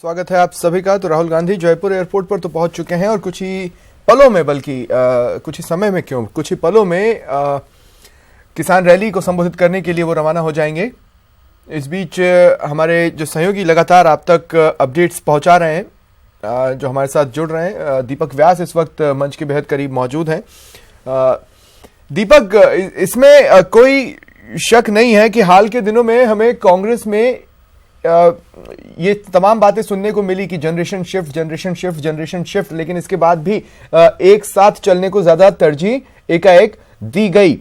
स्वागत है आप सभी का। तो राहुल गांधी जयपुर एयरपोर्ट पर तो पहुंच चुके हैं और कुछ ही पलों में, बल्कि कुछ ही समय में क्यों, कुछ ही पलों में किसान रैली को संबोधित करने के लिए वो रवाना हो जाएंगे। इस बीच हमारे जो सहयोगी लगातार आप तक अपडेट्स पहुंचा रहे हैं, जो हमारे साथ जुड़ रहे हैं। दीपक व्यास इस वक्त मंच के बेहद करीब मौजूद हैं। दीपक, इसमें कोई शक नहीं है कि हाल के दिनों में हमें कांग्रेस में ये तमाम बातें सुनने को मिली कि जनरेशन शिफ्ट, लेकिन इसके बाद भी एक साथ चलने को ज्यादा तरजीह एकाएक दी गई।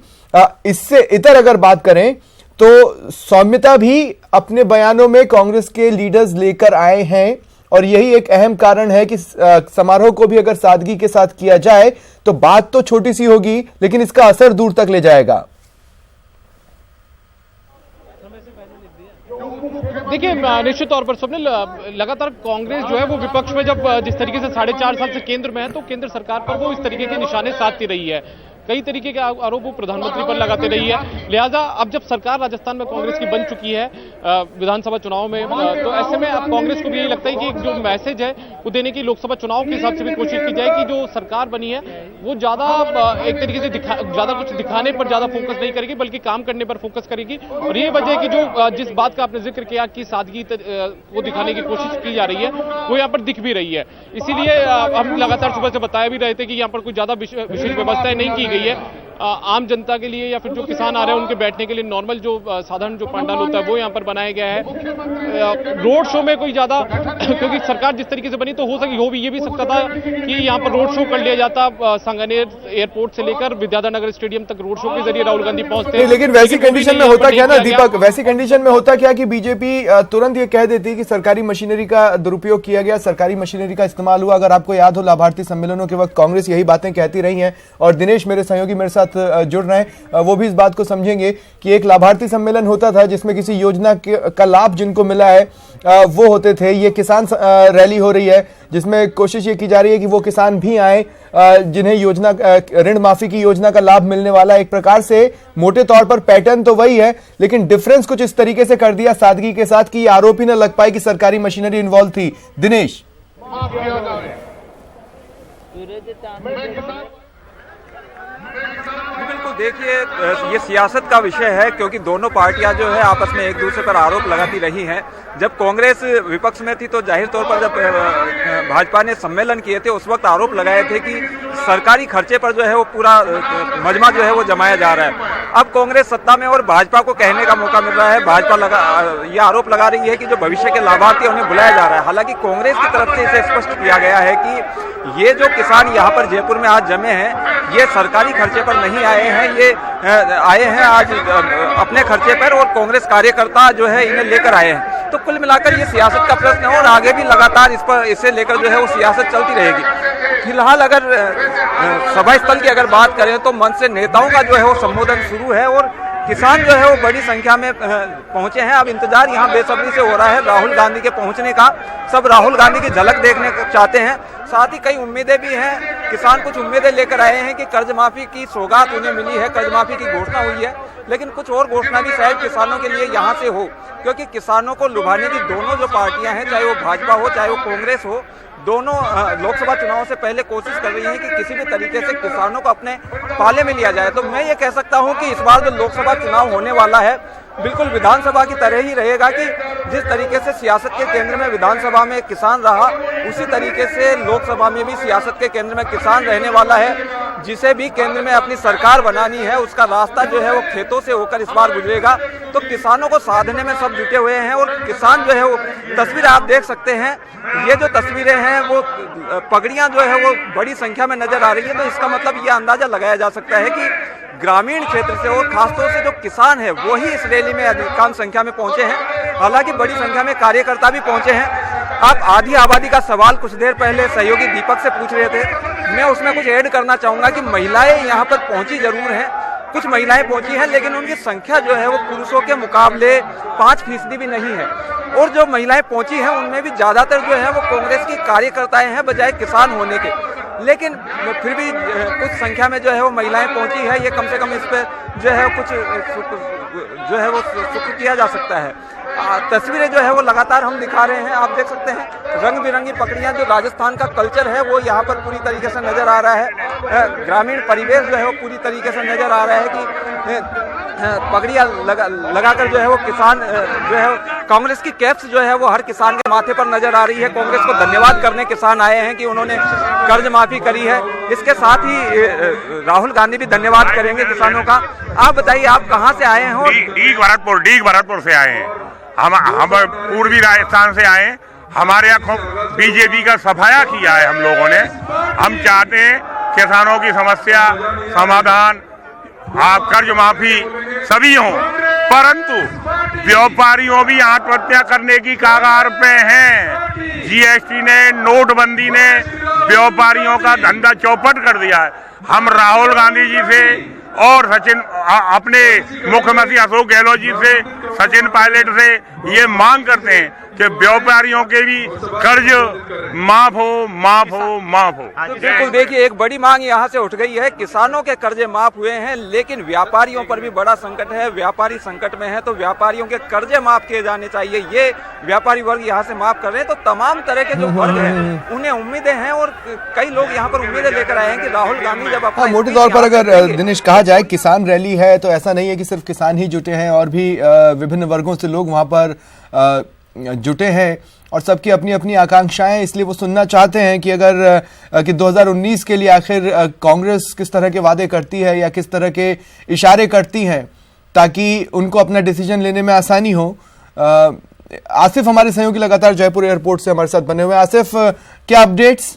इससे इतर अगर बात करें तो सौम्यता भी अपने बयानों में कांग्रेस के लीडर्स लेकर आए हैं और यही एक अहम कारण है कि समारोह को भी अगर सादगी के साथ किया जाए तो बात तो छोटी सी होगी लेकिन इसका असर दूर तक ले जाएगा। देखिए, निश्चित तौर पर सबने लगातार कांग्रेस जो है वो विपक्ष में जब जिस तरीके से 4.5 साल से केंद्र में है तो केंद्र सरकार पर वो इस तरीके के निशाने साधती रही है। कई तरीके के आरोप वो प्रधानमंत्री पर लगाते रही है। लिहाजा अब जब सरकार राजस्थान में कांग्रेस की बन चुकी है विधानसभा चुनाव में, तो ऐसे में अब कांग्रेस को भी यही लगता है कि जो मैसेज है वो देने की लोकसभा चुनाव के हिसाब से भी कोशिश की जाए कि जो सरकार बनी है वो ज्यादा एक तरीके से ज्यादा कुछ दिखाने पर ज्यादा फोकस नहीं करेगी बल्कि काम करने पर फोकस करेगी। और ये वजह है कि जो जिस बात का आपने जिक्र किया कि सादगी वो दिखाने की कोशिश की जा रही है वो यहाँ पर दिख भी रही है। इसीलिए हम लगातार सुबह से बताया भी रहे थे कि यहाँ पर कोई ज्यादा विशेष व्यवस्थाएं नहीं की गई है। आम जनता के लिए या फिर जो किसान आ रहे हैं उनके बैठने के लिए नॉर्मल जो साधारण जो पंडाल होता है वो यहाँ पर बनाया गया है। रोड शो में कोई ज्यादा क्योंकि सरकार जिस तरीके से बनी तो हो भी ये भी सकता था कि यहाँ पर रोड शो कर लिया जाता। सांगानेर एयरपोर्ट से लेकर विद्याधर नगर स्टेडियम तक रोड शो के जरिए राहुल गांधी पहुंचते हैं। लेकिन वैसी कंडीशन में होता क्या ना दीपक, वैसी कंडीशन में होता क्या कि बीजेपी तुरंत ये कह देती कि सरकारी मशीनरी का दुरुपयोग किया गया, सरकारी मशीनरी का इस्तेमाल हुआ। अगर आपको याद हो लाभार्थी सम्मेलनों के वक्त कांग्रेस यही बातें कहती रही है और दिनेश मेरे सहयोगी मेरे साथ जुड़ रहे हैं, वो भी इस बात को समझेंगे कि एक लाभार्थी सम्मेलन होता था जिसमें किसी योजना का लाभ जिनको मिला है वो होते थे। ये किसान रैली हो रही है जिसमें कोशिश ये की जा रही है कि वो किसान भी आए जिन्हें योजना ऋण माफी की योजना का लाभ मिलने वाला। एक प्रकार से मोटे तौर पर पैटर्न तो वही है लेकिन डिफरेंस कुछ इस तरीके से कर दिया सादगी के साथ कि आरोप ही न लग पाए कि सरकारी मशीनरी इन्वॉल्व थी। दिनेश, बिल्कुल, देखिए ये सियासत का विषय है क्योंकि दोनों पार्टियां जो है आपस में एक दूसरे पर आरोप लगाती रही हैं। जब कांग्रेस विपक्ष में थी तो जाहिर तौर पर जब भाजपा ने सम्मेलन किए थे उस वक्त आरोप लगाए थे कि सरकारी खर्चे पर जो है वो पूरा मजमा जो है वो जमाया जा रहा है। अब कांग्रेस सत्ता में और भाजपा को कहने का मौका मिल रहा है। भाजपा ये आरोप लगा रही है कि जो भविष्य के लाभार्थी उन्हें बुलाया जा रहा है। हालांकि कांग्रेस की तरफ से इसे स्पष्ट किया गया है कि ये जो किसान यहाँ पर जयपुर में आज जमे हैं ये सरकारी खर्चे पर नहीं आए हैं, ये आए हैं आज अपने खर्चे पर और कांग्रेस कार्यकर्ता जो है इन्हें लेकर आए हैं। तो कुल मिलाकर ये सियासत का प्रश्न है और आगे भी लगातार इसे लेकर जो है वो सियासत चलती रहेगी। फिलहाल अगर सभा स्थल की अगर बात करें तो मंच से नेताओं का जो है वो संबोधन शुरू है और किसान जो है वो बड़ी संख्या में पहुंचे हैं। अब इंतजार यहाँ बेसब्री से हो रहा है राहुल गांधी के पहुंचने का। सब राहुल गांधी की झलक देखने चाहते हैं, साथ ही कई उम्मीदें भी हैं। किसान कुछ उम्मीदें लेकर आए हैं कि कर्ज माफी की सौगात उन्हें मिली है, कर्ज माफी की घोषणा हुई है, लेकिन कुछ और घोषणा भी शायद किसानों के लिए यहाँ से हो क्योंकि किसानों को लुभाने की दोनों जो पार्टियां हैं, चाहे वो भाजपा हो चाहे वो कांग्रेस हो, दोनों लोकसभा चुनाव से पहले कोशिश कर रही हैं कि किसी भी तरीके से किसानों को अपने पाले में लिया जाए। तो मैं ये कह सकता हूं कि इस बार जो लोकसभा चुनाव होने वाला है बिल्कुल विधानसभा की तरह ही रहेगा कि जिस तरीके से सियासत के केंद्र में विधानसभा में किसान रहा उसी तरीके से लोकसभा में भी सियासत के केंद्र में किसान रहने वाला है। जिसे भी केंद्र में अपनी सरकार बनानी है उसका रास्ता जो है वो खेतों से होकर इस बार गुजरेगा। तो किसानों को साधने में सब जुटे हुए हैं और किसान जो है वो तस्वीर आप देख सकते हैं। ये जो तस्वीरें हैं वो पगड़ियां जो है वो बड़ी संख्या में नजर आ रही है। तो इसका मतलब ये अंदाजा लगाया जा सकता है कि ग्रामीण क्षेत्र से और खासतौर से जो किसान है वो ही इस रैली में अधिकांश संख्या में पहुंचे हैं। हालांकि बड़ी संख्या में कार्यकर्ता भी पहुंचे हैं। आप आधी आबादी का सवाल कुछ देर पहले सहयोगी दीपक से पूछ रहे थे, मैं उसमें कुछ ऐड करना चाहूंगा कि महिलाएं यहाँ पर पहुंची जरूर हैं, कुछ महिलाएं पहुंची हैं लेकिन उनकी संख्या जो है वो पुरुषों के मुकाबले 5% भी नहीं है। और जो महिलाएं पहुंची हैं उनमें भी ज्यादातर जो है वो कांग्रेस की कार्यकर्ताएं हैं बजाय किसान होने के। लेकिन फिर भी कुछ संख्या में जो है वो महिलाएं पहुंची है, ये कम से कम इस पर जो है कुछ जो है वो शुक्र किया जा सकता है। तस्वीरें जो है वो लगातार हम दिखा रहे हैं। आप देख सकते हैं रंग बिरंगी पगड़ियां, जो राजस्थान का कल्चर है वो यहाँ पर पूरी तरीके से नजर आ रहा है। ग्रामीण परिवेश जो है वो पूरी तरीके से नजर आ रहा है कि पगड़ियां लगाकर जो है वो किसान जो है कांग्रेस की कैप्स जो है वो हर किसान के माथे पर नजर आ रही है। कांग्रेस को धन्यवाद करने किसान आए हैं कि उन्होंने कर्ज माफी करी है। इसके साथ ही राहुल गांधी भी धन्यवाद करेंगे किसानों का। आप बताइए, आप कहां से आए हैं? डीग भरतपुर से आए हैं। हम पूर्वी राजस्थान से आए हैं। हमारे यहाँ बीजेपी का सफाया किया है हम लोगों ने। हम चाहते हैं किसानों की समस्या समाधान, कर्ज माफी सभी हों, परंतु व्यापारियों भी आत्महत्या करने की कगार पे हैं। जीएसटी ने, नोटबंदी ने व्यापारियों का धंधा चौपट कर दिया है। हम राहुल गांधी जी से और अपने मुख्यमंत्री अशोक गहलोत जी से, सचिन पायलट से ये मांग करते हैं कि व्यापारियों के भी कर्ज माफ हो। बिल्कुल, देखिए एक बड़ी मांग यहाँ से उठ गई है। किसानों के कर्जे माफ हुए हैं, लेकिन व्यापारियों पर भी बड़ा संकट है। व्यापारी संकट में है तो व्यापारियों के कर्जे माफ किए जाने चाहिए। ये व्यापारी वर्ग यहाँ से माफ कर रहे हैं, तो तमाम तरह के जो वर्ग हैं उन्हें उम्मीदें हैं, और कई लोग यहाँ पर उम्मीदें लेकर आए हैं कि राहुल गांधी जब अपना मोटे तौर पर अगर दिनेश कहा जाए किसान रैली है तो ऐसा नहीं है कि सिर्फ किसान ही जुटे हैं, और भी विभिन्न वर्गों से लोग वहां पर जुटे हैं और सबकी अपनी अपनी आकांक्षाएं। इसलिए वो सुनना चाहते हैं कि अगर कि 2019 के लिए आखिर कांग्रेस किस तरह के वादे करती है या किस तरह के इशारे करती है ताकि उनको अपना डिसीजन लेने में आसानी हो। आसिफ हमारे सहयोगी लगातार जयपुर एयरपोर्ट से हमारे साथ बने हुए हैं। आसिफ, क्या अपडेट्स?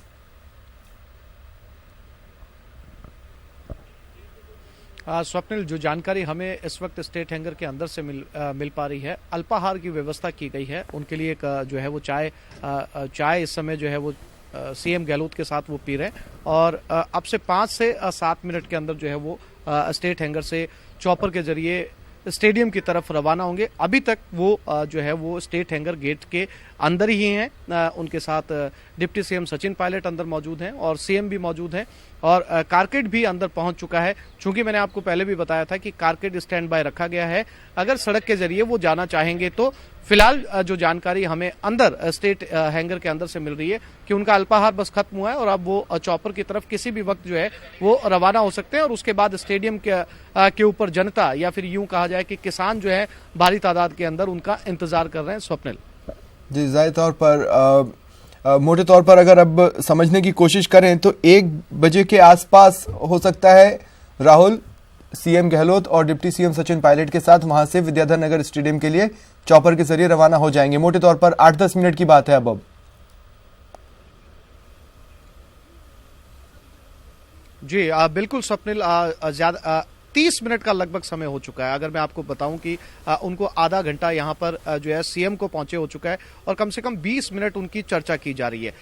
स्वप्निल, जो जानकारी हमें इस वक्त स्टेट हैंगर के अंदर से मिल पा रही है, अल्पाहार की व्यवस्था की गई है उनके लिए। एक जो है वो चाय इस समय जो है वो सीएम गहलोत के साथ वो पी रहे हैं, और अब से 5 से 7 मिनट के अंदर जो है वो स्टेट हैंगर से चॉपर के जरिए स्टेडियम की तरफ रवाना होंगे। अभी तक वो जो है वो स्टेट हैंगर गेट के अंदर ही हैं। उनके साथ डिप्टी सीएम सचिन पायलट अंदर मौजूद हैं और सीएम भी मौजूद हैं, और कारकेड भी अंदर पहुंच चुका है। चूंकि मैंने आपको पहले भी बताया था कि कारकेड स्टैंड बाय रखा गया है, अगर सड़क के जरिए वो जाना चाहेंगे तो। फिलहाल जो जानकारी हमें अंदर स्टेट हैंगर के अंदर से मिल रही है कि उनका अल्पाहार बस खत्म हुआ है और अब वो चॉपर की तरफ किसी भी वक्त जो है वो रवाना हो सकते हैं, और उसके बाद स्टेडियम के ऊपर जनता, या फिर यूं कहा जाए कि किसान जो है भारी तादाद के अंदर उनका इंतजार कर रहे हैं। स्वप्निल जी, जाहिर तौर पर मोटे तौर पर अगर अब समझने की कोशिश करें तो 1 बजे के आसपास हो सकता है राहुल सीएम गहलोत और डिप्टी सीएम सचिन पायलट के साथ वहां से विद्याधर नगर स्टेडियम के लिए चॉपर के जरिए रवाना हो जाएंगे। मोटे तौर पर 8-10 मिनट की बात है अब। जी बिल्कुल स्वप्निल, ज्यादा 30 मिनट का लगभग समय हो चुका है। अगर मैं आपको बताऊं कि उनको आधा घंटा यहां पर जो है सीएम को पहुंचे हो चुका है, और कम से कम 20 मिनट उनकी चर्चा की जा रही है।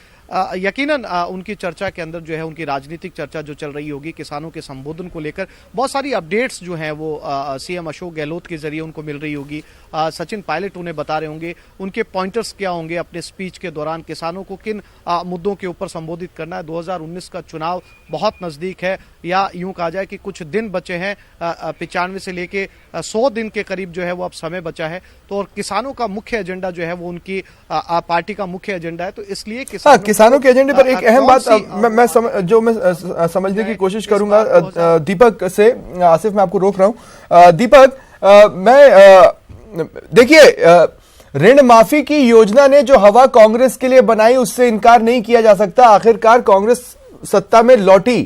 यकीनन उनकी चर्चा के अंदर जो है उनकी राजनीतिक चर्चा जो चल रही होगी किसानों के संबोधन को लेकर, बहुत सारी अपडेट्स जो हैं वो सीएम अशोक गहलोत के जरिए उनको मिल रही होगी। सचिन पायलट उन्हें बता रहे होंगे उनके पॉइंटर्स क्या होंगे अपने स्पीच के दौरान, किसानों को किन मुद्दों के ऊपर संबोधित करना है। 2019 का चुनाव बहुत नजदीक है, या यूं कहा जाए कि कुछ दिन बचे हैं। 95 से लेके 100 दिन के करीब जो है वो अब समय बचा है, तो और किसानों का मुख्य एजेंडा जो है वो उनकी पार्टी का मुख्य एजेंडा है। तो इसलिए किसानों के एजेंडे पर एक अहम बात मैं समझने की कोशिश करूंगा दीपक से। आसिफ, मैं आपको रोक रहा हूं। दीपक, देखिए ऋण माफी की योजना ने जो हवा कांग्रेस के लिए बनाई उससे इनकार नहीं किया जा सकता। आखिरकार कांग्रेस सत्ता में लौटी,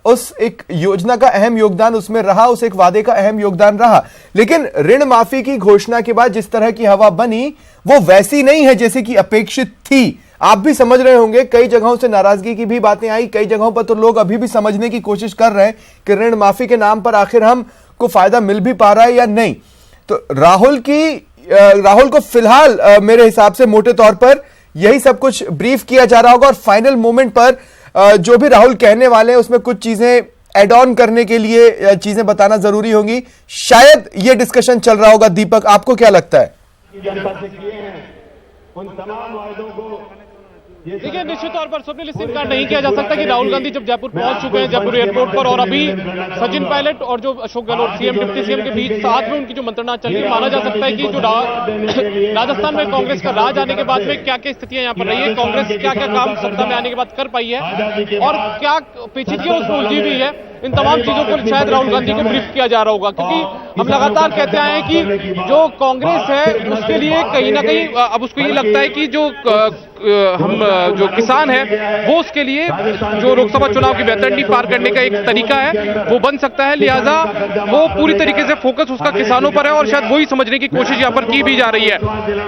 उस एक योजना का अहम योगदान उसमें रहा, उस एक वादे का अहम योगदान रहा। लेकिन ऋण माफी की घोषणा के बाद जिस तरह की हवा बनी वो वैसी नहीं है जैसी कि अपेक्षित थी। आप भी समझ रहे होंगे, कई जगहों से नाराजगी की भी बातें आई, कई जगहों पर तो लोग अभी भी समझने की कोशिश कर रहे हैं कि ऋण माफी के नाम पर आखिर हम को फायदा मिल भी पा रहा है या नहीं। तो राहुल को फिलहाल मेरे हिसाब से मोटे तौर पर यही सब कुछ ब्रीफ किया जा रहा होगा, और फाइनल मोमेंट पर जो भी राहुल कहने वाले हैं उसमें कुछ चीजें एड ऑन करने के लिए चीजें बताना जरूरी होंगी। शायद ये डिस्कशन चल रहा होगा। दीपक, आपको क्या लगता है? जनता से किए हैं उन तमाम वायदों को देखिए, निश्चित तौर पर स्वप्निल इससे इनकार नहीं किया जा सकता कि राहुल गांधी जब जयपुर पहुंच चुके हैं, जयपुर एयरपोर्ट पर, और अभी सचिन पायलट और जो Ashok Gehlot CM deputy CM के बीच साथ में उनकी जो मंत्रणा चल रही है, माना जा सकता है कि जो राजस्थान में कांग्रेस का राज आने के बाद में क्या क्या स्थितियां यहाँ पर रही है, कांग्रेस क्या क्या काम सत्ता में आने के बाद कर पाई है और क्या पेचीदगी उसमें उलझी हुई है, इन तमाम चीजों को शायद राहुल गांधी को ब्रीफ किया जा रहा होगा। क्योंकि हम लगातार कहते आए हैं कि जो कांग्रेस है उसके लिए कहीं ना कहीं अब उसको ये लगता है कि जो जो किसान है वो उसके लिए जो लोकसभा चुनाव की बेहतरीन पार करने का एक तरीका है वो बन सकता है, लिहाजा वो पूरी तरीके से फोकस उसका किसानों पर है और शायद वही समझने की कोशिश यहाँ पर की भी जा रही है।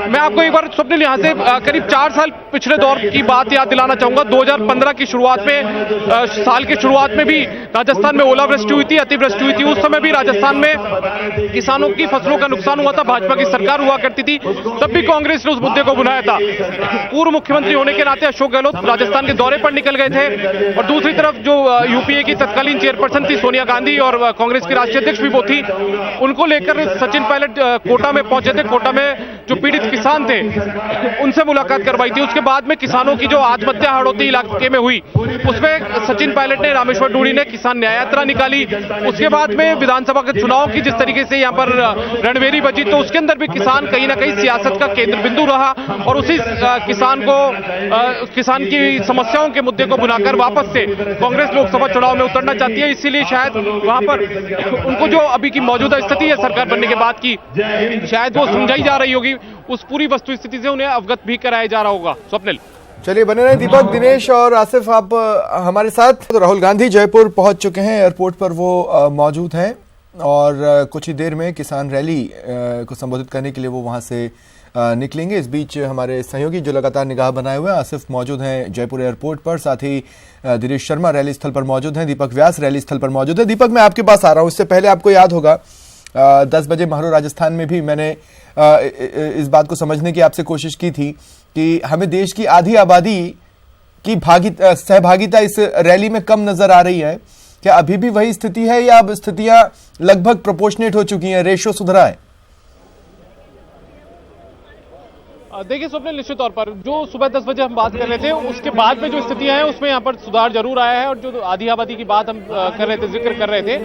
मैं आपको एक बार स्वप्निल यहाँ से करीब 4 साल पिछले दौर की बात याद दिलाना चाहूंगा। 2015 की शुरुआत में, साल की शुरुआत में भी राजस्थान में ओलावृष्टि हुई थी, अतिवृष्टि हुई थी। उस समय भी राजस्थान में किसानों की फसलों का नुकसान हुआ था, भाजपा की सरकार हुआ करती थी, तब भी कांग्रेस ने उस मुद्दे को बुलाया था। पूर्व मुख्यमंत्री होने के नाते अशोक गहलोत राजस्थान के दौरे पर निकल गए थे और दूसरी तरफ जो यूपीए की तत्कालीन चेयरपर्सन थी सोनिया गांधी और कांग्रेस की राष्ट्रीय अध्यक्ष भी वो थी, उनको लेकर सचिन पायलट कोटा में पहुंचे थे। कोटा में जो पीड़ित किसान थे उनसे मुलाकात करवाई थी। उसके बाद में किसानों की जो आत्महत्या हड़ौती इलाके में हुई उसमें सचिन पायलट ने, रामेश्वर डूडी ने किसान न्याय यात्रा निकाली। उसके बाद में विधानसभा के चुनाव की जिस तरीके से यहाँ पर रणवेरी बची तो उसके अंदर भी किसान कहीं ना कहीं सियासत का केंद्र बिंदु रहा और उसी किसान की समस्याओं के मुद्दे को बुलाकर वापस से कांग्रेस लोकसभा चुनाव में उतरना चाहती है। इसीलिए शायद वहां पर उनको जो अभी की मौजूदा स्थिति है सरकार बनने के बाद की, शायद वो समझाई जा रही होगी, उस पूरी वस्तु स्थिति से उन्हें अवगत भी कराया जा रहा होगा। स्वप्निल, चलिए बने रहे दीपक, दिनेश और आसिफ आप हमारे साथ। तो राहुल गांधी जयपुर पहुंच चुके हैं, एयरपोर्ट पर वो मौजूद हैं और कुछ ही देर में किसान रैली को संबोधित करने के लिए वो वहां से निकलेंगे। इस बीच हमारे सहयोगी जो लगातार निगाह बनाए हुए हैं, आसिफ मौजूद हैं जयपुर एयरपोर्ट पर, साथ ही दिनेश शर्मा रैली स्थल पर मौजूद हैं, दीपक व्यास रैली स्थल पर मौजूद है। दीपक, मैं आपके पास आ रहा हूं, इससे पहले आपको याद होगा 10 बजे महरो राजस्थान में भी मैंने इस बात को समझने की आपसे कोशिश की थी कि हमें देश की आधी आबादी की सहभागिता इस रैली में कम नजर आ रही है। क्या अभी भी वही स्थिति है या अब स्थितियां लगभग प्रोपोर्शनेट हो चुकी हैं, रेशियो सुधरा है? देखिए स्वप्निल, निश्चित तौर पर जो सुबह 10 बजे हम बात कर रहे थे उसके बाद में जो स्थितियां हैं उसमें यहाँ पर सुधार जरूर आया है और जो आधी आबादी की बात हम कर रहे थे, जिक्र कर रहे थे,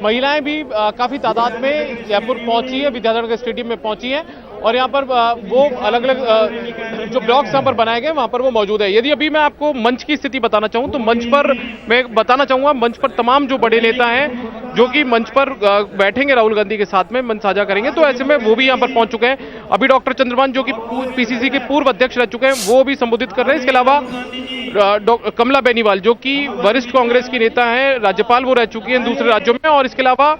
महिलाएं भी काफी तादाद में जयपुर पहुंची है, विद्याधर स्टेडियम में पहुंची है और यहाँ पर वो अलग अलग जो ब्लॉक्स यहाँ पर बनाए गए वहां पर वो मौजूद है। यदि अभी मैं आपको मंच की स्थिति बताना चाहूँ तो मंच पर मैं बताना चाहूंगा, मंच पर तमाम जो बड़े नेता हैं जो कि मंच पर बैठेंगे राहुल गांधी के साथ में मंच साझा करेंगे, तो ऐसे में वो भी यहाँ पर पहुंच चुके हैं। अभी डॉक्टर चंद्रभान जो कि पीसीसी के पूर्व अध्यक्ष रह चुके हैं वो भी संबोधित कर रहे हैं। इसके अलावा कमला बेनीवाल जो कि वरिष्ठ कांग्रेस की नेता हैं, राज्यपाल वो रह चुकी हैं दूसरे राज्यों में और इसके अलावा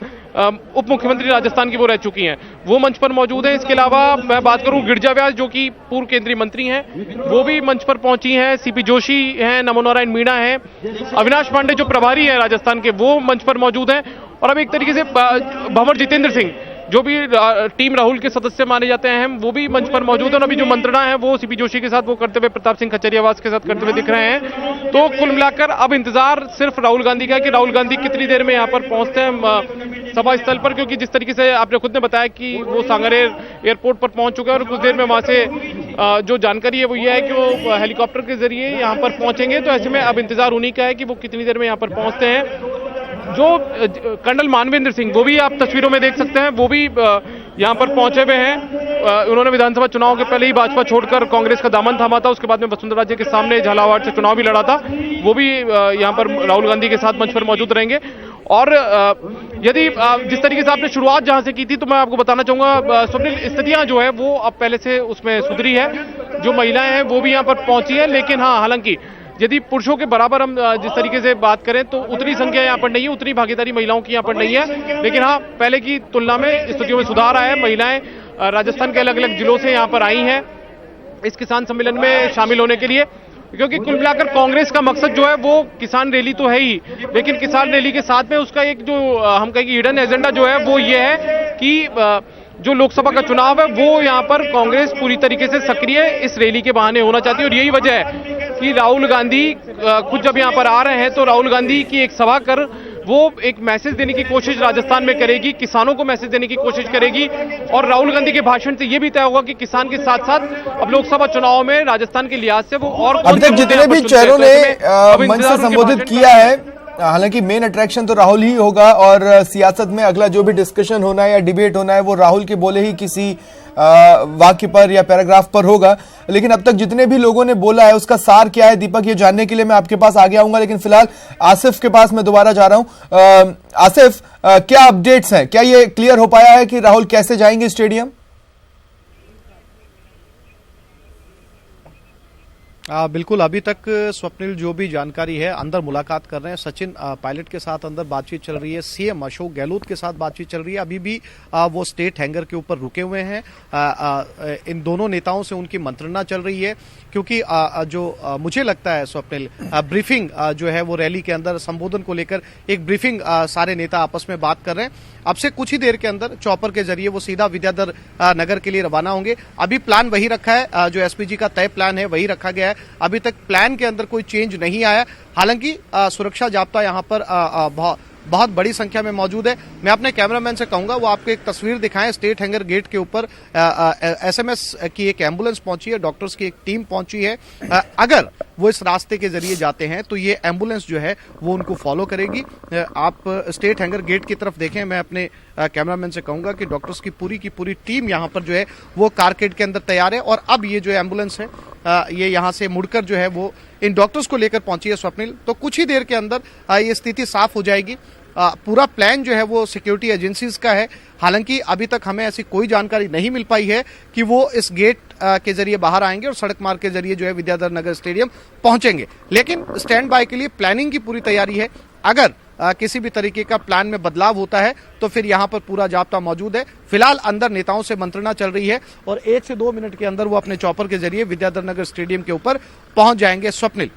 उप मुख्यमंत्री राजस्थान की वो रह चुकी हैं, वो मंच पर मौजूद है। इसके अलावा मैं बात करूं गिरिजा व्यास जो कि पूर्व केंद्रीय मंत्री हैं, वो भी मंच पर पहुंची हैं, सीपी जोशी हैं, नमो नारायण मीणा हैं, अविनाश पांडे जो प्रभारी हैं राजस्थान के वो मंच पर मौजूद हैं और अब एक तरीके से भंवर जितेंद्र सिंह जो भी टीम राहुल के सदस्य माने जाते हैं वो भी मंच पर मौजूद है और अभी जो मंत्रणा है वो सीपी जोशी के साथ वो करते हुए, प्रताप सिंह खचरियावास के साथ करते हुए दिख रहे हैं। तो कुल मिलाकर अब इंतजार सिर्फ राहुल गांधी का है कि राहुल गांधी कितनी देर में यहाँ पर पहुंचते हैं सभा स्थल पर, क्योंकि जिस तरीके से आपने खुद ने बताया कि वो सांगरेर एयरपोर्ट पर पहुंच चुके हैं और कुछ देर में वहां से जो जानकारी है वो ये है कि वो हेलीकॉप्टर के जरिए यहाँ पर पहुंचेंगे। तो ऐसे में अब इंतजार उन्हीं का है कि वो कितनी देर में यहाँ पर पहुंचते हैं। जो कर्नल मानवेंद्र सिंह वो भी आप तस्वीरों में देख सकते हैं, वो भी यहाँ पर पहुंचे हुए हैं। उन्होंने विधानसभा चुनाव के पहले ही भाजपा छोड़कर कांग्रेस का दामन थामा था, उसके बाद में वसुंधरा जी के सामने झालावाड़ से चुनाव भी लड़ा था, वो भी यहाँ पर राहुल गांधी के साथ मंच पर मौजूद रहेंगे। और यदि जिस तरीके से आपने शुरुआत जहां से की थी तो मैं आपको बताना चाहूंगा स्वप्निल, स्थितियां जो है वो अब पहले से उसमें सुधरी है, जो महिलाएं हैं वो भी यहाँ पर पहुंची है, लेकिन हाँ हालांकि यदि पुरुषों के बराबर हम जिस तरीके से बात करें तो उतनी संख्या यहाँ पर नहीं है, उतनी भागीदारी महिलाओं की यहाँ पर नहीं है, लेकिन हाँ पहले की तुलना में स्थितियों में सुधार आया है। महिलाएं राजस्थान के अलग अलग जिलों से यहाँ पर आई हैं इस किसान सम्मेलन में शामिल होने के लिए, क्योंकि कुल मिलाकर कांग्रेस का मकसद जो है वो किसान रैली तो है ही, लेकिन किसान रैली के साथ में उसका एक जो हम कहेंगे हिडन एजेंडा जो है वो ये है कि जो लोकसभा का चुनाव है वो यहाँ पर कांग्रेस पूरी तरीके से सक्रिय इस रैली के बहाने होना चाहती है और यही वजह है कि राहुल गांधी खुद जब यहाँ पर आ रहे हैं तो राहुल गांधी की एक सभा कर वो एक मैसेज देने की कोशिश राजस्थान में करेगी, किसानों को मैसेज देने की कोशिश करेगी। और राहुल गांधी के भाषण से ये भी तय होगा कि किसान के साथ साथ अब लोकसभा चुनाव में राजस्थान के लिहाज से वो और अब तक जितने भी चेहरों ने मंच से संबोधित किया है, हालांकि मेन अट्रैक्शन तो राहुल ही होगा और सियासत में अगला जो भी डिस्कशन होना है या डिबेट होना है वो राहुल के बोले ही किसी वाक्य पर या पैराग्राफ पर होगा। लेकिन अब तक जितने भी लोगों ने बोला है उसका सार क्या है दीपक, ये जानने के लिए मैं आपके पास आगे आऊंगा। लेकिन फिलहाल आसिफ के पास मैं दोबारा जा रहा हूं। आसिफ, क्या अपडेट्स हैं? क्या ये क्लियर हो पाया है कि राहुल कैसे जाएंगे स्टेडियम? बिल्कुल, अभी तक स्वप्निल जो भी जानकारी है, अंदर मुलाकात कर रहे हैं सचिन पायलट के साथ, अंदर बातचीत चल रही है, सीएम अशोक गहलोत के साथ बातचीत चल रही है। अभी भी वो स्टेट हैंगर के ऊपर रुके हुए हैं। इन दोनों नेताओं से उनकी मंत्रणा चल रही है, क्योंकि जो मुझे लगता है स्वप्निल, ब्रीफिंग जो है वो रैली के अंदर संबोधन को लेकर एक ब्रीफिंग सारे नेता आपस में बात कर रहे हैं। अब से कुछ ही देर के अंदर चॉपर के जरिए वो सीधा विद्याधर नगर के लिए रवाना होंगे। अभी प्लान वही रखा है, जो एसपीजी का तय प्लान है वही रखा गया है। अभी तक प्लान के अंदर कोई चेंज नहीं आया। हालांकि सुरक्षा जाब्ता यहां पर बहुत बड़ी संख्या में मौजूद है। मैं अपने कैमरामैन से कहूंगा वो आपको एक तस्वीर दिखाएं। स्टेट हैंगर गेट के ऊपर एसएमएस की एक एम्बुलेंस पहुंची है, डॉक्टर्स की एक टीम पहुंची है। अगर वो इस रास्ते के जरिए जाते हैं तो ये एम्बुलेंस जो है वो उनको फॉलो करेगी। आप स्टेट हैंगर गेट की तरफ देखें। मैं अपने कैमरामैन से कहूंगा कि डॉक्टर्स की पूरी टीम यहाँ पर जो है वो कारकेड के अंदर तैयार है। और अब ये जो एम्बुलेंस है ये यहाँ से मुड़कर जो है वो इन डॉक्टर्स को लेकर पहुंची है स्वप्निल। तो कुछ ही देर के अंदर ये स्थिति साफ हो जाएगी। पूरा प्लान जो है वो सिक्योरिटी एजेंसीज का है। हालांकि अभी तक हमें ऐसी कोई जानकारी नहीं मिल पाई है कि वो इस गेट के जरिए बाहर आएंगे और सड़क मार्ग के जरिए जो है विद्याधर नगर स्टेडियम पहुंचेंगे। लेकिन स्टैंड बाय के लिए प्लानिंग की पूरी तैयारी है। अगर किसी भी तरीके का प्लान में बदलाव होता है तो फिर यहां पर पूरा जाब्ता मौजूद है। फिलहाल अंदर नेताओं से मंत्रणा चल रही है और 1 से 2 मिनट के अंदर वो अपने चॉपर के जरिए विद्याधर नगर स्टेडियम के ऊपर पहुंच जाएंगे। स्वप्निल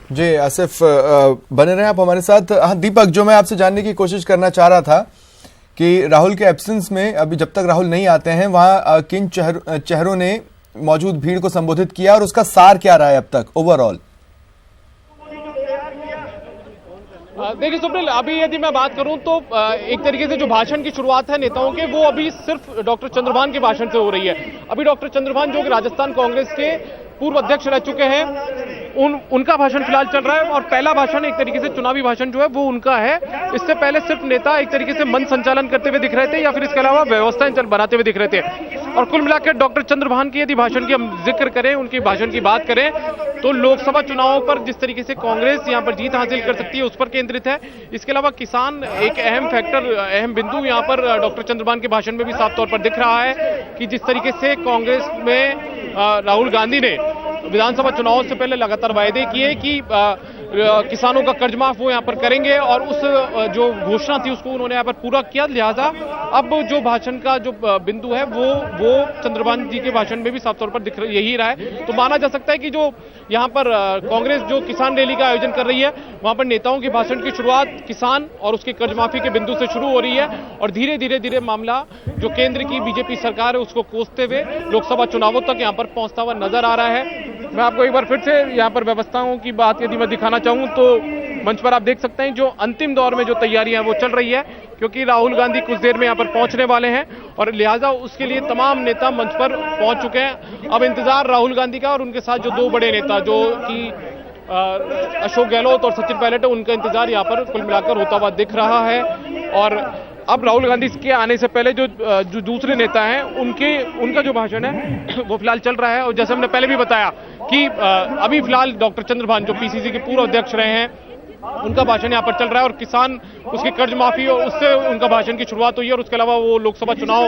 जी, आसिफ बने रहे आप हमारे साथ। हाँ दीपक, जो मैं आपसे जानने की कोशिश करना चाह रहा था कि राहुल के एब्सेंस में अभी जब तक राहुल नहीं आते हैं वहां किन चेहरों ने मौजूद भीड़ को संबोधित किया और उसका सार क्या रहा है अब तक ओवरऑल? देखिए स्वप्निल, अभी यदि मैं बात करूं तो एक तरीके से जो भाषण की शुरुआत है नेताओं के, वो अभी सिर्फ डॉक्टर चंद्रभान के भाषण से हो रही है। अभी डॉक्टर चंद्रभान जो कि राजस्थान कांग्रेस के पूर्व अध्यक्ष रह चुके हैं, उनका भाषण फिलहाल चल रहा है। और पहला भाषण एक तरीके से चुनावी भाषण जो है वो उनका है। इससे पहले सिर्फ नेता एक तरीके से मंच संचालन करते हुए दिख रहे थे या फिर इसके अलावा व्यवस्थाएं बनाते हुए दिख रहे थे। और कुल मिलाकर डॉक्टर चंद्रभान की यदि भाषण की हम जिक्र करें, उनके भाषण की बात करें तो लोकसभा चुनावों पर जिस तरीके से कांग्रेस यहां पर जीत हासिल कर सकती है उस पर केंद्रित है। इसके अलावा किसान एक अहम फैक्टर, अहम बिंदु यहां पर डॉक्टर चंद्रभान के भाषण में भी साफ तौर पर दिख रहा है कि जिस तरीके से कांग्रेस में राहुल गांधी ने विधानसभा चुनाव से पहले लगातार वायदे किए कि किसानों का कर्ज माफ वो यहाँ पर करेंगे और उस जो घोषणा थी उसको उन्होंने यहाँ पर पूरा किया। लिहाजा अब जो भाषण का जो बिंदु है वो चंद्रभान जी के भाषण में भी साफ तौर पर दिख यही रहा है। तो माना जा सकता है कि जो यहाँ पर कांग्रेस जो किसान रैली का आयोजन कर रही है वहां पर नेताओं के भाषण की शुरुआत किसान और उसके कर्ज माफी के बिंदु से शुरू हो रही है और धीरे धीरे मामला जो केंद्र की बीजेपी सरकार है उसको कोसते हुए लोकसभा चुनावों तक यहाँ पर पहुंचता हुआ नजर आ रहा है। मैं आपको एक बार फिर से यहाँ पर व्यवस्थाओं की बात यदि मैं दिखाना चाहूँ तो मंच पर आप देख सकते हैं जो अंतिम दौर में जो तैयारियां वो चल रही है, क्योंकि राहुल गांधी कुछ देर में यहाँ पर पहुंचने वाले हैं और लिहाजा उसके लिए तमाम नेता मंच पर पहुंच चुके हैं। अब इंतजार राहुल गांधी का और उनके साथ जो 2 बड़े नेता जो कि अशोक गहलोत और सचिन पायलट है, उनका इंतजार यहाँ पर कुल मिलाकर होता हुआ दिख रहा है। और अब राहुल गांधी के आने से पहले जो दूसरे नेता हैं उनका जो भाषण है वो फिलहाल चल रहा है। और जैसे हमने पहले भी बताया कि अभी फिलहाल डॉक्टर चंद्रभान जो पीसीसी के पूर्व अध्यक्ष रहे हैं उनका भाषण यहाँ पर चल रहा है और किसान उसके कर्ज माफी और उससे उनका भाषण की शुरुआत हुई है। और उसके अलावा वो लोकसभा चुनाव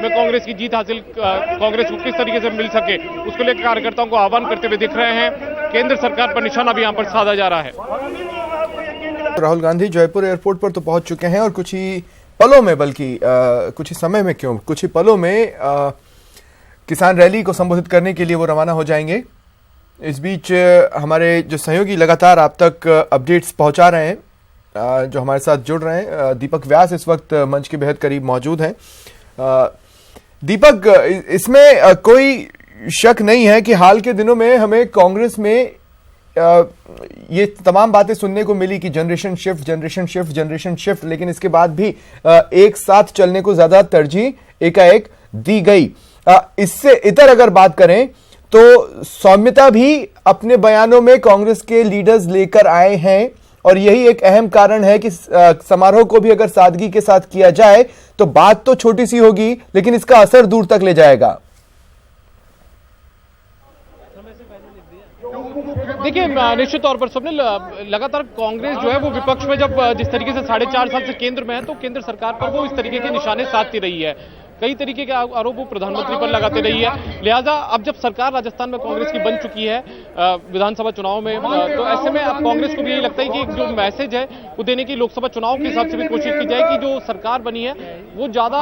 में कांग्रेस की जीत हासिल कांग्रेस को किस तरीके से मिल सके उसको लेकर कार्यकर्ताओं को आह्वान करते हुए दिख रहे हैं। केंद्र सरकार पर निशाना भी यहाँ पर साधा जा रहा है। राहुल गांधी जयपुर एयरपोर्ट पर तो पहुंच चुके हैं और कुछ ही पलों में, बल्कि कुछ ही समय में क्यों, कुछ ही पलों में किसान रैली को संबोधित करने के लिए वो रवाना हो जाएंगे। इस बीच हमारे जो सहयोगी लगातार आप तक अपडेट्स पहुंचा रहे हैं, जो हमारे साथ जुड़ रहे हैं, दीपक व्यास इस वक्त मंच के बेहद करीब मौजूद हैं। दीपक, इसमें कोई शक नहीं है कि हाल के दिनों में हमें कांग्रेस में ये तमाम बातें सुनने को मिली कि generation shift generation shift generation shift, लेकिन इसके बाद भी एक साथ चलने को ज्यादा तरजीह एकाएक दी गई। इससे इतर अगर बात करें तो सौम्यता भी अपने बयानों में कांग्रेस के लीडर्स लेकर आए हैं और यही एक अहम कारण है कि समारोह को भी अगर सादगी के साथ किया जाए तो बात तो छोटी सी होगी लेकिन इसका असर दूर तक ले जाएगा। देखिए, निश्चित तौर पर सबने लगातार कांग्रेस जो है वो विपक्ष में जब जिस तरीके से 4.5 साल से केंद्र में है तो केंद्र सरकार पर वो इस तरीके के निशाने साधती रही है। कई तरीके के आरोप वो प्रधानमंत्री पर लगाते रही है। लिहाजा अब जब सरकार राजस्थान में कांग्रेस की बन चुकी है विधानसभा चुनाव में, तो ऐसे में अब कांग्रेस को भी यही लगता है कि जो मैसेज है वो देने की लोकसभा चुनाव के हिसाब से भी कोशिश की जाए कि जो सरकार बनी है वो ज्यादा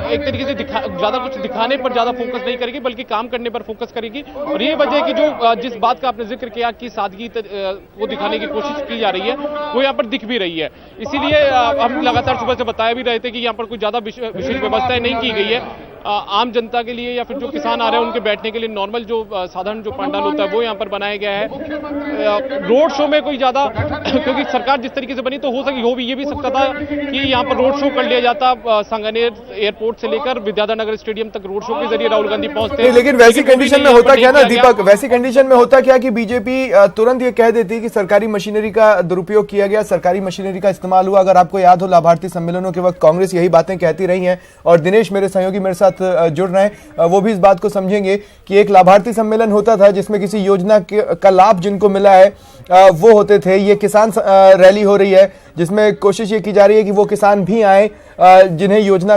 एक तरीके से ज्यादा कुछ दिखाने पर ज्यादा फोकस नहीं करेगी बल्कि काम करने पर फोकस करेगी। और ये वजह है कि जो जिस बात का आपने जिक्र किया कि सादगी को दिखाने की कोशिश की जा रही है वो यहाँ पर दिख भी रही है। इसीलिए हम लगातार सुबह से बताया भी रहे थे कि यहाँ पर कोई ज्यादा विशेष व्यवस्थाएं नहीं की गई है। आम जनता के लिए या फिर जो किसान आ रहे हैं उनके बैठने के लिए नॉर्मल जो साधारण जो पंडाल होता है वो यहाँ पर बनाया गया है। रोड शो में कोई ज्यादा क्योंकि सरकार जिस तरीके से बनी तो हो भी ये भी सकता था कि यहाँ पर रोड शो कर लिया जाता, सांगानेर एयरपोर्ट से लेकर विद्याधर नगर स्टेडियम तक रोड शो के जरिए राहुल गांधी पहुंचते। लेकिन वैसी कंडीशन में होता क्या ना दीपक, वैसी कंडीशन में होता क्या कि बीजेपी तुरंत ये कह देती कि सरकारी मशीनरी का दुरुपयोग किया गया, सरकारी मशीनरी का इस्तेमाल हुआ। अगर आपको याद हो लाभार्थी सम्मेलनों के वक्त कांग्रेस यही बातें कहती रही है और दिनेश मेरे सहयोगी मेरे साथ जुड़ रहे हैं, वो भी इस बात को समझेंगे कि एक लाभार्थी सम्मेलन होता था जिसमें किसी योजना का लाभ जिनको मिला है वो होते थे। ये किसान रैली हो रही है जिसमें कोशिश ये की जा रही है कि वो किसान भी आए जिन्हें योजना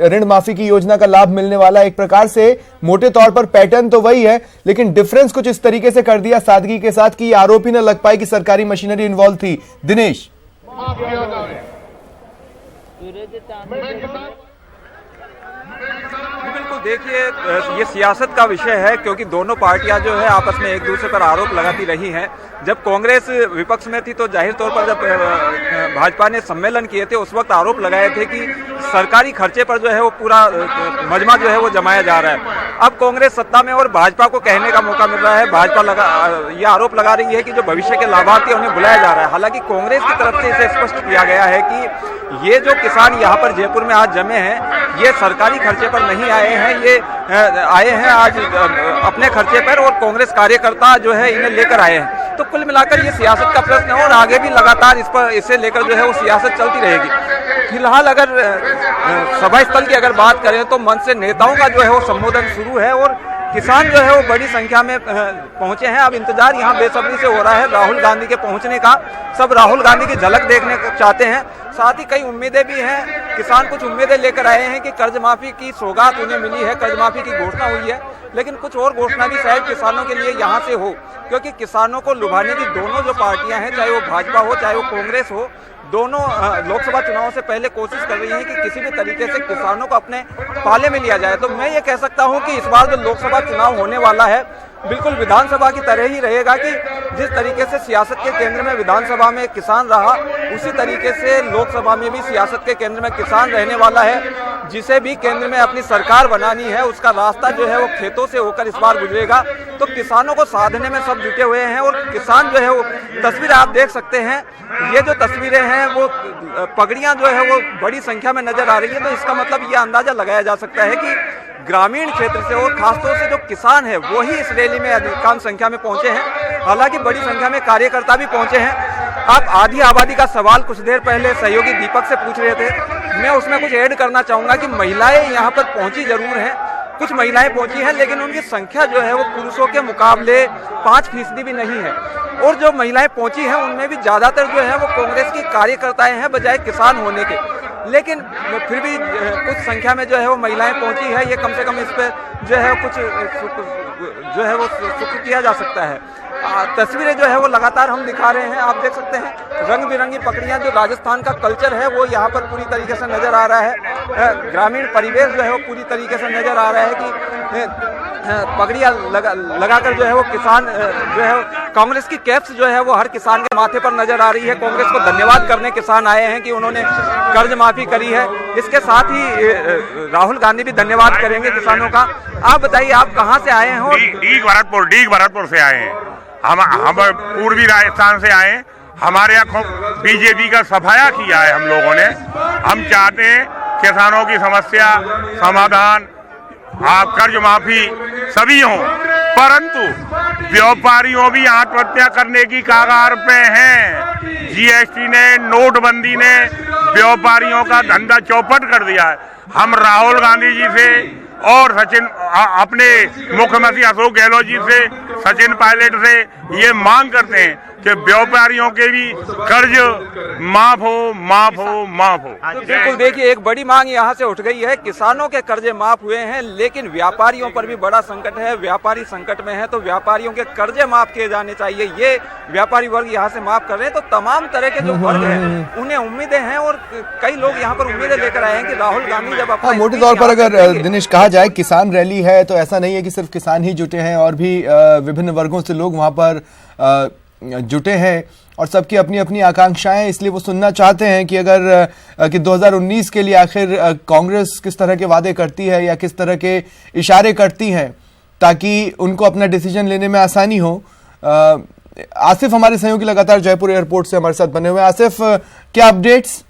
ऋण माफी की योजना का लाभ मिलने वाला। एक प्रकार से मोटे तौर पर पैटर्न तो वही है लेकिन डिफरेंस कुछ इस तरीके से कर दिया सादगी के साथ कि आरोप ही न लग पाए कि सरकारी मशीनरी इन्वॉल्व थी। दिनेश, बिल्कुल, देखिए ये सियासत का विषय है क्योंकि दोनों पार्टियां जो है आपस में एक दूसरे पर आरोप लगाती रही हैं। जब कांग्रेस विपक्ष में थी तो जाहिर तौर पर जब भाजपा ने सम्मेलन किए थे उस वक्त आरोप लगाए थे कि सरकारी खर्चे पर जो है वो पूरा मजमा जो है वो जमाया जा रहा है। अब कांग्रेस सत्ता में और भाजपा को कहने का मौका मिल रहा है, भाजपा ये आरोप लगा रही है कि जो भविष्य के लाभार्थी उन्हें बुलाया जा रहा है। हालांकि कांग्रेस की तरफ से इसे स्पष्ट किया गया है कि ये जो किसान यहाँ पर जयपुर में आज जमे हैं ये सरकारी खर्चे पर नहीं आए हैं, ये आए हैं आज अपने खर्चे पर और कांग्रेस कार्यकर्ता जो है इन्हें लेकर आए हैं। तो कुल मिलाकर ये सियासत का प्रश्न है और आगे भी लगातार इसे लेकर जो है वो सियासत चलती रहेगी। फिलहाल अगर सभा स्थल की अगर बात करें तो मंच से नेताओं का जो है वो संबोधन शुरू है और किसान जो है वो बड़ी संख्या में पहुंचे हैं। अब इंतजार यहाँ बेसब्री से हो रहा है राहुल गांधी के पहुंचने का। सब राहुल गांधी की झलक देखने चाहते हैं, साथ ही कई उम्मीदें भी हैं। किसान कुछ उम्मीदें लेकर आए हैं कि कर्ज माफी की सौगात उन्हें मिली है, कर्ज माफी की घोषणा हुई है, लेकिन कुछ और घोषणा भी शायद किसानों के लिए यहाँ से हो, क्योंकि किसानों को लुभाने की दोनों जो पार्टियां हैं, चाहे वो भाजपा हो चाहे वो कांग्रेस हो, दोनों लोकसभा चुनाव से पहले कोशिश कर रही है कि किसी भी तरीके से किसानों को अपने पाले में लिया जाए। तो मैं ये कह सकता हूं कि इस बार जो लोकसभा चुनाव होने वाला है बिल्कुल विधानसभा की तरह ही रहेगा कि जिस तरीके से सियासत के केंद्र में विधानसभा में किसान रहा उसी तरीके से लोकसभा में भी सियासत के केंद्र में किसान रहने वाला है। जिसे भी केंद्र में अपनी सरकार बनानी है उसका रास्ता जो है वो खेतों से होकर इस बार गुजरेगा। तो किसानों को साधने में सब जुटे हुए हैं और किसान जो है वो तस्वीर आप देख सकते हैं, ये जो तस्वीरें हैं वो पगड़ियां जो है वो बड़ी संख्या में नजर आ रही है। तो इसका मतलब ये अंदाजा लगाया जा सकता है कि ग्रामीण क्षेत्र से और खासतौर से जो किसान है वो ही इस रैली में अधिकांश संख्या में पहुंचे हैं। हालांकि बड़ी संख्या में कार्यकर्ता भी पहुंचे हैं। आप आधी आबादी का सवाल कुछ देर पहले सहयोगी दीपक से पूछ रहे थे, मैं उसमें कुछ ऐड करना चाहूंगा कि महिलाएं यहाँ पर पहुंची जरूर हैं, कुछ महिलाएं पहुंची हैं, लेकिन उनकी संख्या जो है वो पुरुषों के मुकाबले 5% भी नहीं है। और जो महिलाएं पहुंची हैं उनमें भी ज्यादातर जो है वो कांग्रेस की कार्यकर्ताएं हैं बजाय किसान होने के, लेकिन फिर भी कुछ संख्या में जो है वो महिलाएं पहुंची है। ये कम से कम इस पर जो है कुछ जो है वो शुक्र किया जा सकता है। तस्वीरें जो है वो लगातार हम दिखा रहे हैं, आप देख सकते हैं रंग बिरंगी पगड़ियां, जो राजस्थान का कल्चर है वो यहाँ पर पूरी तरीके से नजर आ रहा है। ग्रामीण परिवेश जो है वो पूरी तरीके से नजर आ रहा है कि पगड़ियां लगाकर जो है वो किसान जो है कांग्रेस की कैप्स जो है वो हर किसान के माथे पर नजर आ रही है। कांग्रेस को धन्यवाद करने किसान आए हैं कि उन्होंने कर्ज माफी करी है। इसके साथ ही राहुल गांधी भी धन्यवाद करेंगे किसानों का। आप बताइए आप कहाँ से आए हैं? डीग भरतपुर से आए हैं। हम पूर्वी राजस्थान से आए, हमारे यहाँ बीजेपी का सफाया किया है हम लोगों ने। हम चाहते हैं किसानों की समस्या समाधान, आप कर्ज माफी सभी हों, परंतु व्यापारियों भी आत्महत्या करने की कगार पे हैं। जीएसटी ने, नोटबंदी ने व्यापारियों का धंधा चौपट कर दिया है। हम राहुल गांधी जी से और अपने मुख्यमंत्री अशोक गहलोत जी से, सचिन पायलट से ये मांग करते हैं कि व्यापारियों के भी कर्ज माफ हो। तो बिल्कुल देखिए, एक बड़ी मांग यहाँ से उठ गई है। किसानों के कर्जे माफ हुए हैं, लेकिन व्यापारियों पर भी बड़ा संकट है। व्यापारी संकट में है, तो व्यापारियों के कर्जे माफ किए जाने चाहिए। ये व्यापारी वर्ग यहाँ से माफ कर रहे हैं, तो तमाम तरह के जो वर्ग हैं उन्हें उम्मीदें हैं, और कई लोग यहाँ पर उम्मीदें लेकर आए हैं कि राहुल गांधी जब अपना मोटे तौर पर अगर दिनेश कहा जाए किसान रैली है, तो ऐसा नहीं है कि सिर्फ किसान ही जुटे हैं, और भी विभिन्न वर्गों से लोग वहां पर जुटे हैं, और सबकी अपनी अपनी आकांक्षाएं, इसलिए वो सुनना चाहते हैं कि अगर कि 2019 के लिए आखिर कांग्रेस किस तरह के वादे करती है या किस तरह के इशारे करती है, ताकि उनको अपना डिसीजन लेने में आसानी हो। आसिफ हमारे सहयोगी लगातार जयपुर एयरपोर्ट से हमारे साथ बने हुए हैं। आसिफ, क्या अपडेट्स?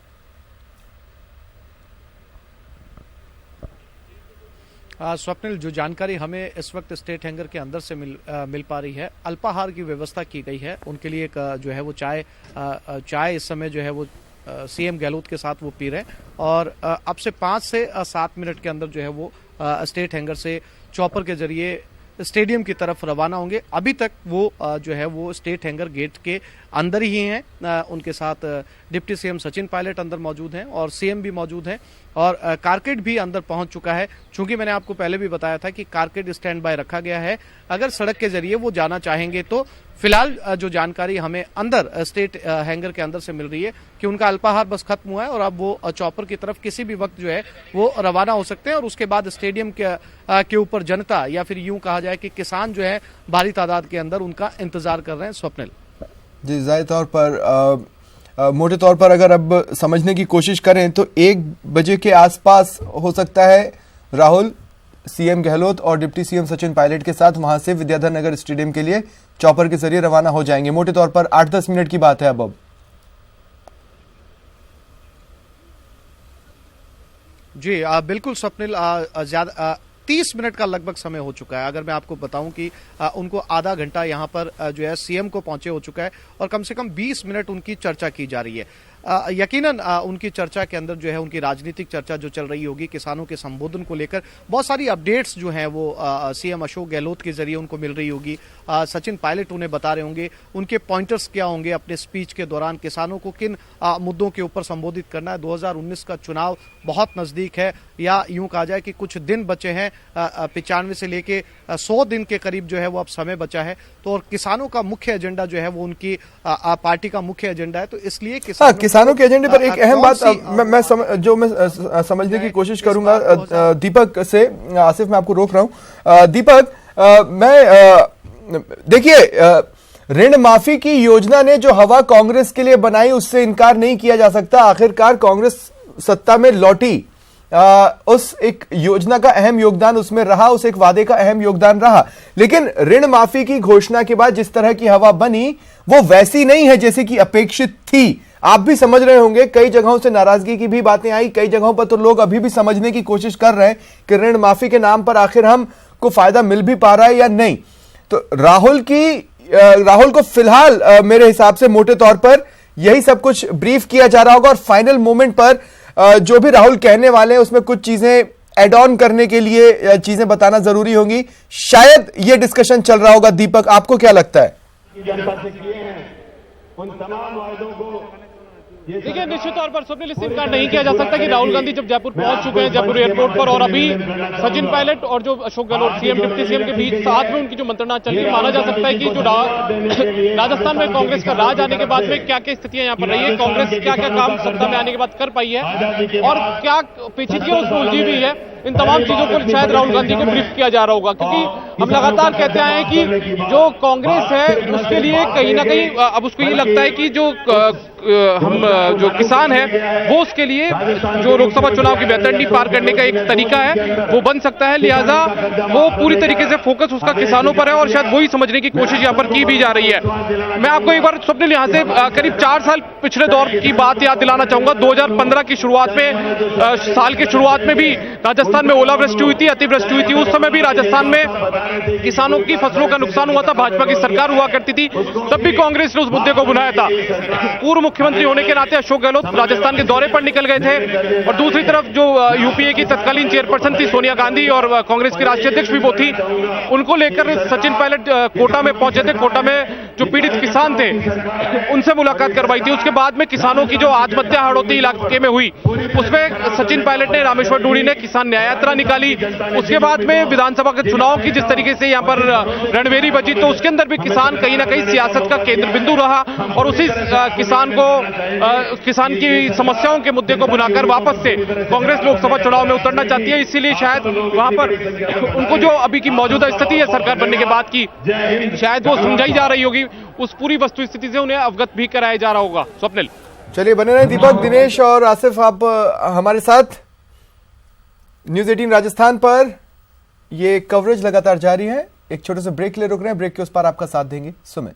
स्वप्निल, जो जानकारी हमें इस वक्त स्टेट हैंगर के अंदर से मिल पा रही है, अल्पाहार की व्यवस्था की गई है उनके लिए। एक जो है वो चाय इस समय जो है वो सीएम गहलोत के साथ वो पी रहे हैं, और अब से 5 से 7 मिनट के अंदर जो है वो स्टेट हैंगर से चॉपर के जरिए स्टेडियम की तरफ रवाना होंगे। अभी तक वो जो है वो स्टेट हैंगर गेट के अंदर ही हैं। उनके साथ डिप्टी सीएम सचिन पायलट अंदर मौजूद हैं और सीएम भी मौजूद हैं, और कारकेड भी अंदर पहुंच चुका है। चूंकि मैंने आपको पहले भी बताया था कि कारकेड स्टैंड बाय रखा गया है, अगर सड़क के जरिए वो जाना चाहेंगे तो। फिलहाल जो जानकारी हमें अंदर स्टेट हैंगर के अंदर से मिल रही है कि उनका अल्पाहार बस खत्म हुआ है, और अब वो चॉपर की तरफ किसी भी वक्त जो है वो रवाना हो सकते हैं, और उसके बाद स्टेडियम के ऊपर जनता, या फिर यूं कहा जाए कि किसान जो है भारी तादाद के अंदर उनका इंतजार कर रहे हैं। स्वप्निल जी, जाहिर तौर पर मोटे तौर पर अगर अब समझने की कोशिश करें तो 1 बजे के आसपास हो सकता है राहुल सीएम गहलोत और डिप्टी सीएम सचिन पायलट के साथ वहां से विद्याधर नगर स्टेडियम के लिए चॉपर के जरिए रवाना हो जाएंगे। मोटे तौर पर 8-10 मिनट की बात है अब। जी बिल्कुल स्वप्निल, ज्यादा 30 मिनट का लगभग समय हो चुका है। अगर मैं आपको बताऊं कि उनको आधा घंटा यहां पर जो है सीएम को पहुंचे हो चुका है, और कम से कम 20 मिनट उनकी चर्चा की जा रही है। यकीनन उनकी चर्चा के अंदर जो है उनकी राजनीतिक चर्चा जो चल रही होगी, किसानों के संबोधन को लेकर बहुत सारी अपडेट्स जो हैं वो सीएम अशोक गहलोत के जरिए उनको मिल रही होगी। सचिन पायलट उन्हें बता रहे होंगे उनके पॉइंटर्स क्या होंगे अपने स्पीच के दौरान, किसानों को किन मुद्दों के ऊपर संबोधित करना है। 2019 का चुनाव बहुत नजदीक है, या यूं कहा जाए कि कुछ दिन बचे हैं, 95 से लेके 100 दिन के करीब जो है वो अब समय बचा है। तो और किसानों का मुख्य एजेंडा जो है वो उनकी पार्टी का मुख्य एजेंडा है, तो इसलिए किसानों के एजेंडे पर एक अहम बात मैं समझने की कोशिश करूंगा दीपक से। आसिफ, मैं आपको रोक रहा हूं। दीपक, देखिए ऋण माफी की योजना ने जो हवा कांग्रेस के लिए बनाई उससे इनकार नहीं किया जा सकता। आखिरकार कांग्रेस सत्ता में लौटी, उस एक योजना का अहम योगदान उसमें रहा, उस एक वादे का अहम योगदान रहा। लेकिन ऋण माफी की घोषणा के बाद जिस तरह की हवा बनी वो वैसी नहीं है जैसी कि अपेक्षित थी। आप भी समझ रहे होंगे, कई जगहों से नाराजगी की भी बातें आई, कई जगहों पर तो लोग अभी भी समझने की कोशिश कर रहे हैं कि ऋण माफी के नाम पर आखिर हम को फायदा मिल भी पा रहा है या नहीं। तो राहुल को फिलहाल मेरे हिसाब से मोटे तौर पर यही सब कुछ ब्रीफ किया जा रहा होगा, और फाइनल मोमेंट पर जो भी राहुल कहने वाले हैं उसमें कुछ चीजें एड ऑन करने के लिए चीजें बताना जरूरी होंगी। शायद ये डिस्कशन चल रहा होगा। दीपक, आपको क्या लगता है? जनता से किए हैं उन तमाम वायदों को देखिए, निश्चित तौर पर स्वप्निल इससे इनकार नहीं किया जा सकता कि राहुल गांधी जब जयपुर पहुंच चुके हैं, जयपुर एयरपोर्ट पर, और अभी सचिन पायलट और जो Ashok Gehlot CM deputy CM के बीच साथ में उनकी जो मंत्रणा चल रही है, माना जा सकता है कि जो राजस्थान में कांग्रेस का राज आने के बाद में क्या क्या स्थितियां यहाँ पर रही है, कांग्रेस क्या क्या काम सत्ता में आने के बाद कर पाई है, और क्या पेचीदगियां उसमें उलझी हुई है, इन तमाम चीजों को शायद राहुल गांधी को ब्रीफ किया जा रहा होगा, क्योंकि हम लगातार कहते आए हैं कि जो कांग्रेस है उसके लिए कहीं ना कहीं अब उसको ये लगता है कि जो जो किसान है वो उसके लिए जो लोकसभा चुनाव की बेतरती पार करने का एक तरीका है वो बन सकता है, लिहाजा वो पूरी तरीके से फोकस उसका किसानों पर है और शायद वही समझने की कोशिश यहाँ पर की भी जा रही है। मैं आपको एक बार स्वप्निल यहाँ से करीब 4 साल पिछले दौर की बात याद दिलाना चाहूंगा। 2015 की शुरुआत में साल की शुरुआत में भी राजस्थान में ओलावृष्टि हुई थी, अतिवृष्टि हुई थी। उस समय भी राजस्थान में किसानों की फसलों का नुकसान हुआ था, भाजपा की सरकार हुआ करती थी, तब भी कांग्रेस ने उस मुद्दे को बुलाया था। पूर्व मुख्यमंत्री होने के नाते अशोक गहलोत राजस्थान के दौरे पर निकल गए थे और दूसरी तरफ जो यूपीए की तत्कालीन चेयरपर्सन थी सोनिया गांधी और कांग्रेस की राष्ट्रीय अध्यक्ष भी वो थी, उनको लेकर सचिन पायलट कोटा में पहुंचे थे। कोटा में जो पीड़ित किसान थे उनसे मुलाकात करवाई थी। उसके बाद में किसानों की जो आत्महत्या हड़ौती इलाके में हुई उसमें सचिन पायलट ने, रामेश्वर डूडी ने किसान न्याय यात्रा निकाली। उसके बाद में विधानसभा के चुनाव की जिस तरीके से यहाँ पर रणवेरी बजी तो उसके अंदर भी किसान कहीं ना कहीं सियासत का केंद्र बिंदु रहा और उसी किसान की समस्याओं के मुद्दे को बुलाकर वापस से कांग्रेस लोकसभा चुनाव में उतरना चाहती है। इसीलिए शायद वहां पर उनको जो अभी की मौजूदा स्थिति है सरकार बनने के बाद की, शायद वो समझाई जा रही होगी, उस पूरी वस्तु स्थिति से उन्हें अवगत भी कराया जा रहा होगा। स्वप्निल, चलिए बने रहे दीपक, दिनेश और आसिफ आप हमारे साथ। न्यूज 18 राजस्थान पर ये कवरेज लगातार जारी है। एक छोटे से ब्रेक ले रुक रहे हैं, ब्रेक के उस पार आपका साथ देंगे सुमित।